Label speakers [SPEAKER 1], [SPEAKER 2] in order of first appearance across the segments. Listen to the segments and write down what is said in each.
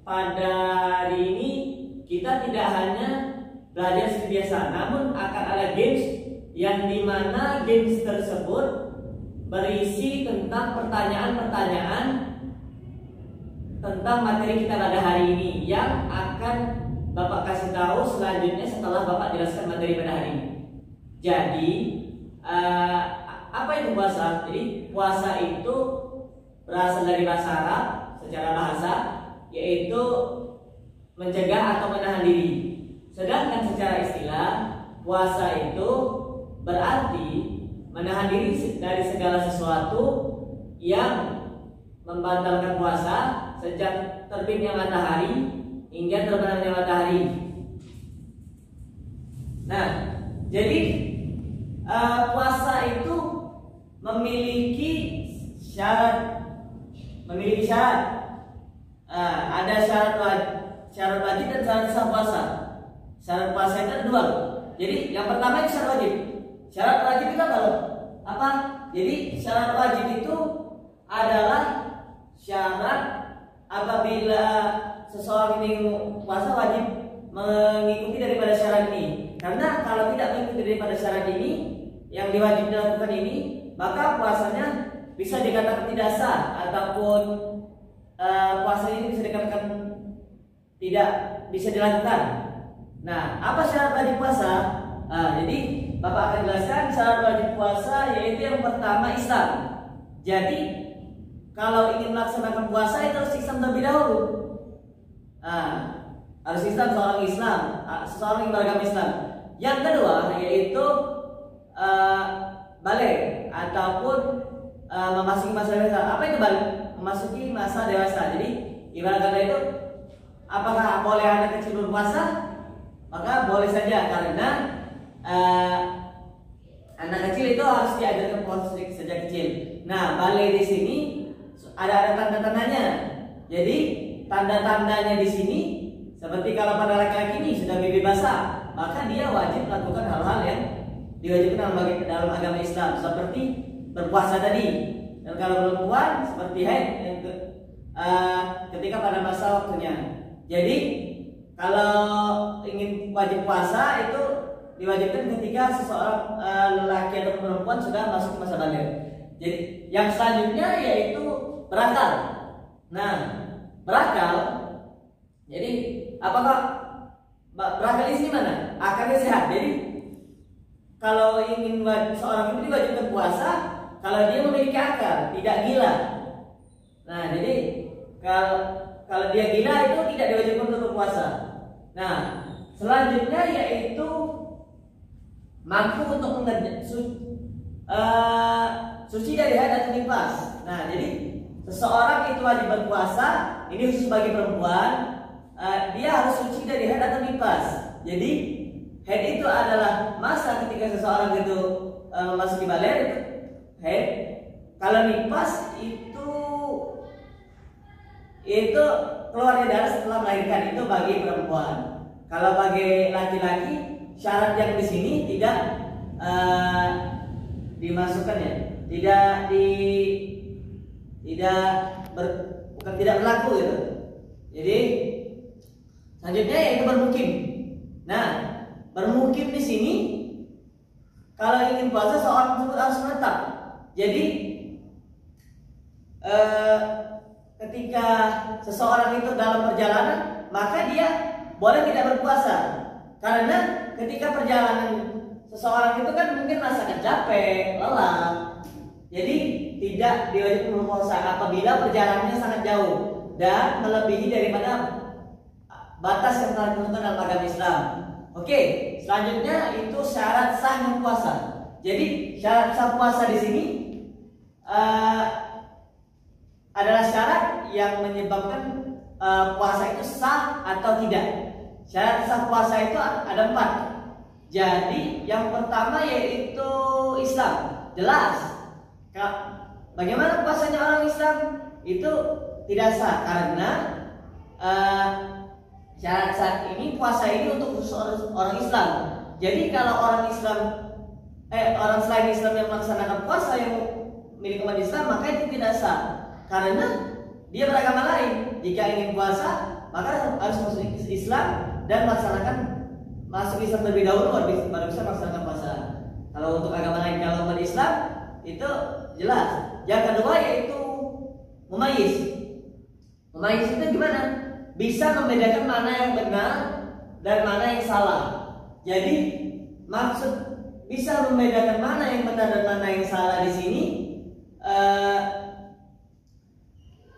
[SPEAKER 1] pada hari ini kita tidak hanya belajar seperti biasa, namun akan ada games yang dimana games tersebut berisi tentang pertanyaan-pertanyaan tentang materi kita pada hari ini yang akan Bapak kasih tahu selanjutnya setelah Bapak jelaskan materi pada hari ini. Jadi apa itu puasa? Jadi puasa itu berasal dari bahasa Arab secara bahasa, yaitu mencegah atau menahan diri. Sedangkan secara istilah, puasa itu berarti menahan diri dari segala sesuatu yang membatalkan puasa sejak terbitnya matahari hingga terbenamnya matahari. Nah, jadi puasa itu memiliki syarat. Ada syarat wajib dan syarat sah puasa. Syarat puasa itu ada dua. Jadi yang pertama itu syarat wajib. Syarat wajib itu apa? Jadi syarat wajib itu adalah syarat apabila seseorang ingin puasa wajib mengikuti daripada syarat ini. Karena kalau tidak mengikuti daripada syarat ini yang diwajib dilakukan ini, maka puasanya bisa dikatakan tidak sah ataupun puasa ini bisa dikatakan tidak bisa dilakukan. Nah, apa syarat wajib puasa? Jadi Bapak akan jelaskan syarat wajib puasa, yaitu yang pertama Islam. Jadi kalau ingin melaksanakan puasa itu harus Islam terlebih dahulu. Harus Islam, seseorang yang beragama Islam. Yang kedua yaitu balik ataupun memasuki masa dewasa. Apa itu balik? Memasuki masa dewasa. Jadi ibarat kata itu, apakah boleh anak kecil berpuasa? Maka boleh saja, karena anak kecil itu harus diajarkan puasa sejak kecil. Nah, balik di sini ada tanda-tandanya. Jadi tanda-tandanya di sini seperti kalau pada laki-laki ini sudah bibi basah, maka dia wajib melakukan hal-hal yang diwajibkan dalam agama Islam, seperti berpuasa tadi. Dan kalau perempuan seperti haid ketika pada masa waktunya. Jadi kalau ingin wajib puasa itu diwajibkan ketika seseorang lelaki atau perempuan sudah masuk masa balik. Jadi yang selanjutnya yaitu berakal. Nah, berakal. Jadi apakah berakal di sini mana? Akalnya sehat. Jadi kalau ingin seorang itu diwajibkan puasa kalau dia memiliki akal, tidak gila. Nah, jadi kalau dia gila itu tidak diwajibkan untuk berpuasa. Nah, selanjutnya yaitu mampu untuk suci dari haid atau nifas. Nah, jadi seseorang itu wajib berpuasa, ini khusus bagi perempuan, dia harus suci dari haid atau nifas. Jadi haid itu adalah masa ketika seseorang itu memasuki balik, haid. Kalau nifas itu keluarnya darah setelah melahirkan, itu bagi perempuan. Kalau bagi laki-laki, syarat yang di sini tidak dimasukkan ya, bukan tidak berlaku gitu. Jadi selanjutnya yaitu bermukim. Nah, bermukim di sini kalau ingin puasa seorang tersebut harus menetap. Jadi ketika seseorang itu dalam perjalanan, maka dia boleh tidak berpuasa. Karena ketika perjalanan seseorang itu kan mungkin merasakan capek, lelah. Jadi tidak diwajibkan berpuasa apabila perjalanannya sangat jauh dan melebihi daripada batas yang telah ditentukan dalam agama Islam. Oke, selanjutnya itu syarat sahnya puasa. Jadi syarat sah puasa di sini adalah syarat yang menyebabkan puasa itu sah atau tidak. Syarat sah puasa itu ada 4. Jadi yang pertama yaitu Islam. Jelas. Bagaimana puasanya orang Islam? Itu tidak sah karena syarat saat ini puasa ini untuk khusus orang Islam. Jadi kalau orang Islam orang selain Islam yang melaksanakan puasa yang milik umat Islam, maka itu tidak sah karena dia beragama lain. Jika ingin puasa maka harus masuk Islam dan masuk Islam terlebih dahulu baru bisa melaksanakan puasa. Kalau untuk agama lain, kalau umat Islam itu jelas. Yang kedua yaitu mumayyiz. Mumayyiz itu gimana? Bisa membedakan mana yang benar dan mana yang salah. Jadi maksud bisa membedakan mana yang benar dan mana yang salah di sini,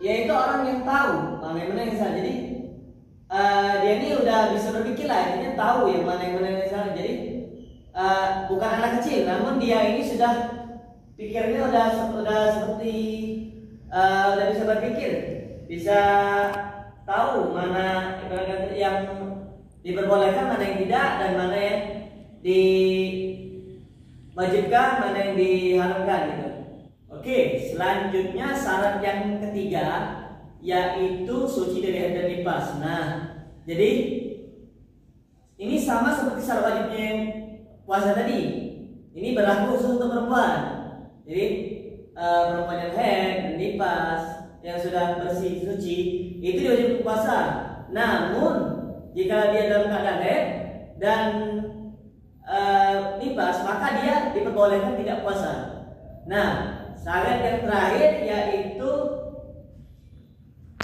[SPEAKER 1] yaitu orang yang tahu mana yang benar yang salah. Jadi dia ini udah bisa berpikir lah, dia tahu yang mana yang benar yang salah. Jadi bukan anak kecil, namun dia ini sudah pikirnya udah seperti udah bisa berpikir, bisa tahu mana yang diperbolehkan, mana yang tidak, dan mana yang diwajibkan, mana yang diharamkan gitu. Oke, selanjutnya syarat yang ketiga yaitu suci dari haid dan nifas. Nah, jadi ini sama seperti syarat wajibnya yang puasa tadi. Ini berlaku khusus untuk perempuan. Jadi perempuan yang haid dan nifas yang sudah bersih suci itu diwajibkan puasa. Namun jika dia dalam keadaan haid dan nifas, maka dia diperbolehkan tidak puasa. Nah, syarat yang terakhir yaitu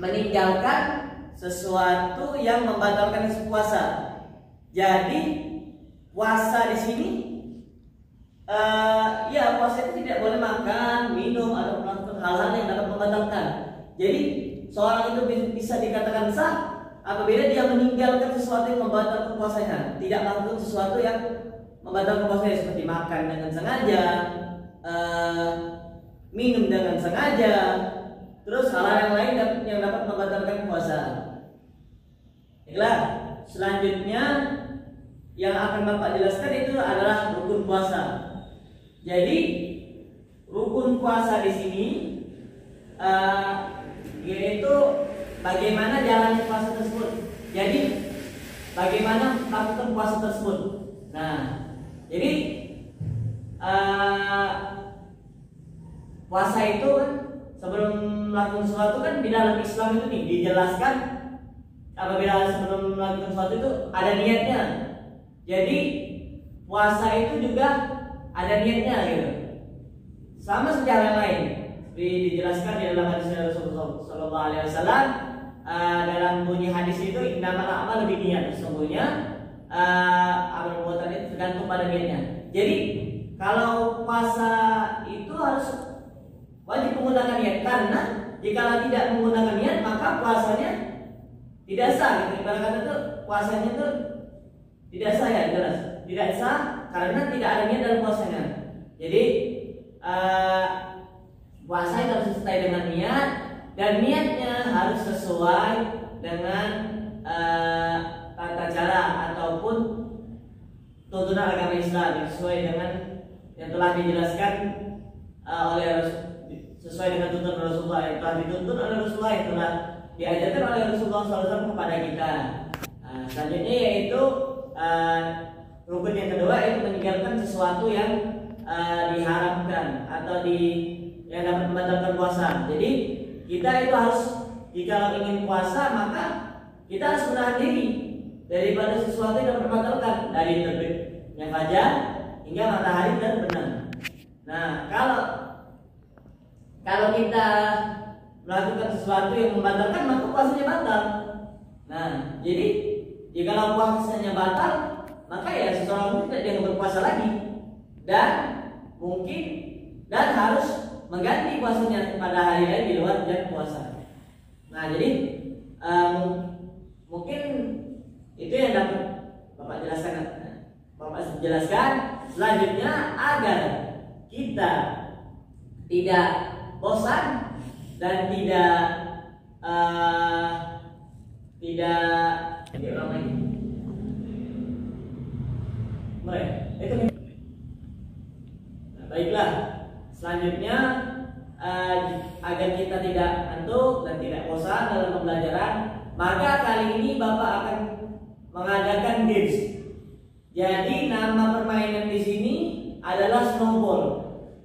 [SPEAKER 1] meninggalkan sesuatu yang membatalkan puasa. Jadi puasa di sini, ya puasa itu tidak boleh makan, minum, atau melakukan hal-hal yang dapat membatalkan. Jadi seorang itu bisa dikatakan sah apabila dia meninggalkan sesuatu yang membatalkan puasanya, tidak melakukan sesuatu yang membatalkan puasanya seperti makan dengan sengaja, minum dengan sengaja, terus hal-hal yang lain yang dapat membatalkan puasa. Baiklah, selanjutnya yang akan Bapak jelaskan itu adalah rukun puasa. Jadi rukun puasa di sini yaitu bagaimana jalannya puasa tersebut. Jadi bagaimana melakukan puasa tersebut. Nah, jadi puasa itu kan sebelum melakukan sesuatu kan di dalam Islam itu nih dijelaskan apabila sebelum melakukan sesuatu itu ada niatnya. Jadi puasa itu juga ada niatnya gitu. Sama seperti hal yang lain dijelaskan di dalam hadis Rasulullah Sallallahu Alaihi Wasallam. Dalam bunyi hadis itu innamal a'malu binniyat, sesungguhnya amal perbuatan itu tergantung pada niatnya. Jadi kalau puasa itu harus wajib menggunakan niat, karena jika tidak menggunakan niat maka puasanya tidak sah. Ibarat kata itu puasanya itu tidak sah, ya jelas tidak sah karena tidak ada niat dalam puasanya. Jadi puasa itu harus sesuai dengan niat, dan niatnya harus sesuai dengan tata cara ataupun tuntunan agama Islam, sesuai dengan yang telah dijelaskan sesuai dengan tuntunan Rasulullah, yang telah dituntun oleh Rasulullah, yang telah diajarkan oleh Rasulullah SAW kepada kita. Selanjutnya yaitu rukun yang kedua, yaitu meninggalkan sesuatu yang diharamkan atau yang dapat membatalkan puasa. Jadi kita itu harus, jika ingin puasa maka kita harus menahan diri daripada sesuatu yang dapat membatalkan, dari terbitnya fajar hingga matahari terbenam. Nah, kalau kita melakukan sesuatu yang membatalkan maka puasanya batal. Nah, jadi jika puasanya batal maka ya seseorang tidak jangan berpuasa lagi, dan harus mengganti puasanya pada hari lain di luar jam puasa. Nah, jadi mungkin itu yang dapat Bapak jelaskan. Selanjutnya, agar kita tidak bosan dan tidak baiklah. Selanjutnya, agar kita tidak ngantuk dan tidak bosan dalam pembelajaran, maka kali ini Bapak akan mengadakan games. Jadi nama permainan di sini adalah snowball.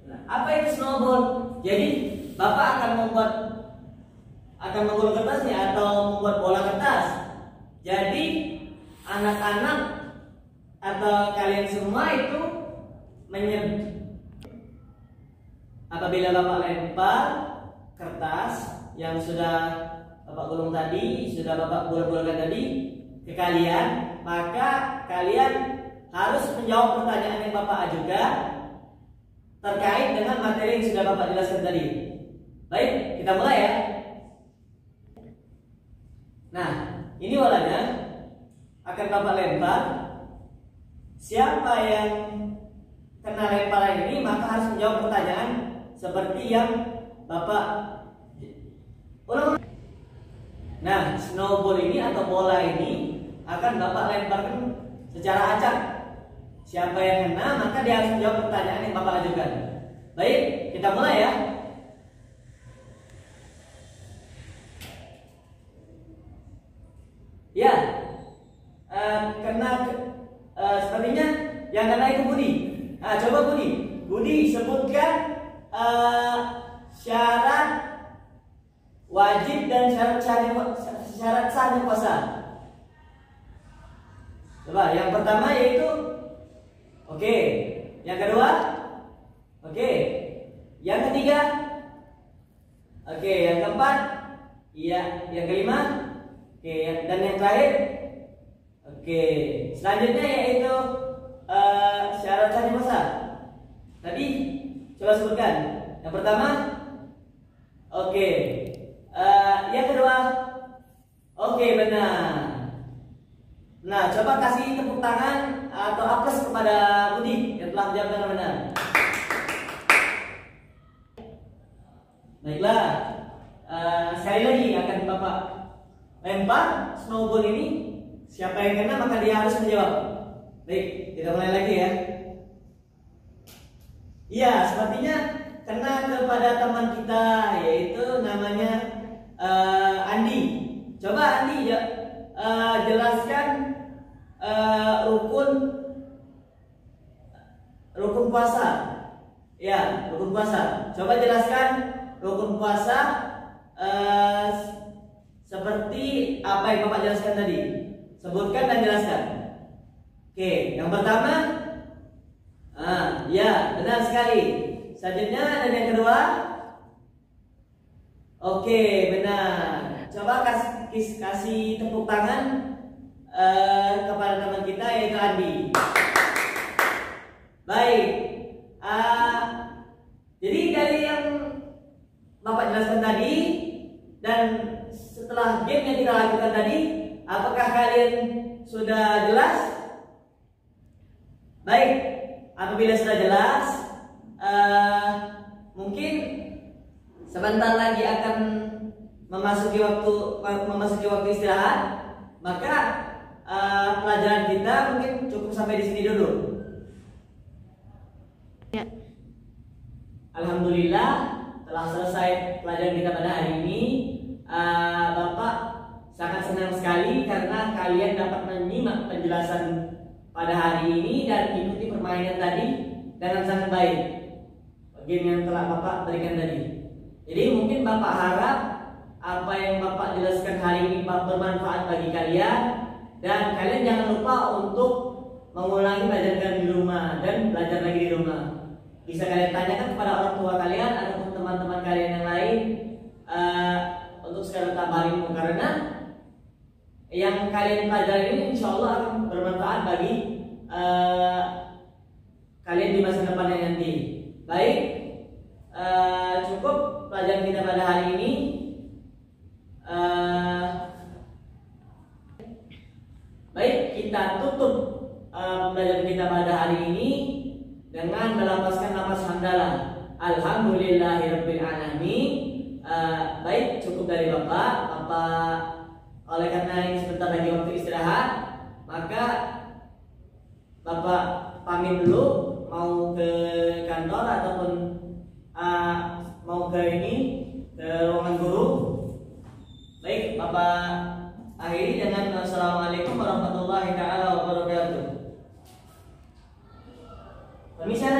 [SPEAKER 1] Nah, apa itu snowball? Jadi Bapak akan membuat kertasnya atau membuat bola kertas. Jadi anak-anak atau kalian semua itu apabila Bapak lempar kertas yang sudah Bapak gulung tadi, sudah Bapak bulat-bulatkan tadi ke kalian, maka kalian harus menjawab pertanyaan yang Bapak ajukan terkait dengan materi yang sudah Bapak jelaskan tadi. Baik, kita mulai ya. Nah, ini walanya akan Bapak lempar. Siapa yang kena lemparan ini maka harus menjawab pertanyaan seperti yang Bapak ulang. Nah, snowball ini atau bola ini akan Bapak lemparkan secara acak. Siapa yang kena maka dia harus menjawab pertanyaan yang Bapak ajukan. Baik, kita mulai ya. Ya, sepertinya yang kena itu Budi. Nah, coba Budi sebutkan syarat wajib dan syarat sahnya puasa. Coba, yang pertama yaitu oke, yang kedua oke, yang ketiga oke, yang keempat iya, yang kelima oke, dan yang terakhir oke. Selanjutnya yaitu syarat sahnya puasa. Tadi coba sebutkan. Yang pertama oke, yang kedua oke, benar. Nah, coba kasih tepuk tangan atau aplaus kepada Budi yang telah menjawab dengan benar. Baiklah, sekali lagi akan Bapak lempar snowball ini. Siapa yang kena maka dia harus menjawab. Baik, kita mulai lagi ya. Iya, sepertinya kena kepada teman kita, yaitu namanya Andi. Coba Andi jelaskan rukun puasa. Ya, rukun puasa. Coba jelaskan rukun puasa seperti apa yang Bapak jelaskan tadi. Sebutkan dan jelaskan. Oke, yang pertama, ya benar sekali. Selanjutnya dan yang kedua, oke, benar. Coba kasih tepuk tangan kepada teman kita yaitu Andi. Baik, jadi dari yang Bapak jelaskan tadi dan setelah game yang kita lakukan tadi, apakah kalian sudah jelas? Baik, apabila sudah jelas, mungkin sebentar lagi akan memasuki waktu istirahat, maka pelajaran kita mungkin cukup sampai di sini dulu. Ya. Alhamdulillah telah selesai pelajaran kita pada hari ini. Bapak sangat senang sekali karena kalian dapat menyimak penjelasan pada hari ini dan ikuti permainan tadi dengan sangat baik. Game yang telah Bapak berikan tadi. Jadi mungkin Bapak harap apa yang Bapak jelaskan hari ini bermanfaat bagi kalian, dan kalian jangan lupa untuk mengulangi pelajaran di rumah dan belajar lagi di rumah. Bisa kalian tanyakan kepada orang tua kalian ataupun teman-teman kalian yang lain untuk sekadar tambah ilmu, karena yang kalian pelajari ini insya Allah akan bermanfaat bagi kalian di masa depan yang nanti. Baik, cukup pelajaran kita pada hari ini. Baik, kita tutup pembelajaran kita pada hari ini dengan melafazkan lafaz hamdalah. Alhamdulillahirabbil alamin. Baik, cukup dari Bapak. Oleh karena ini sebentar lagi waktu istirahat, maka Bapak pamit dulu, mau ke kantor ataupun mau ke ruangan guru. Baik, Bapak akhiri dengan assalamualaikum warahmatullahi wabarakatuh. Permisi.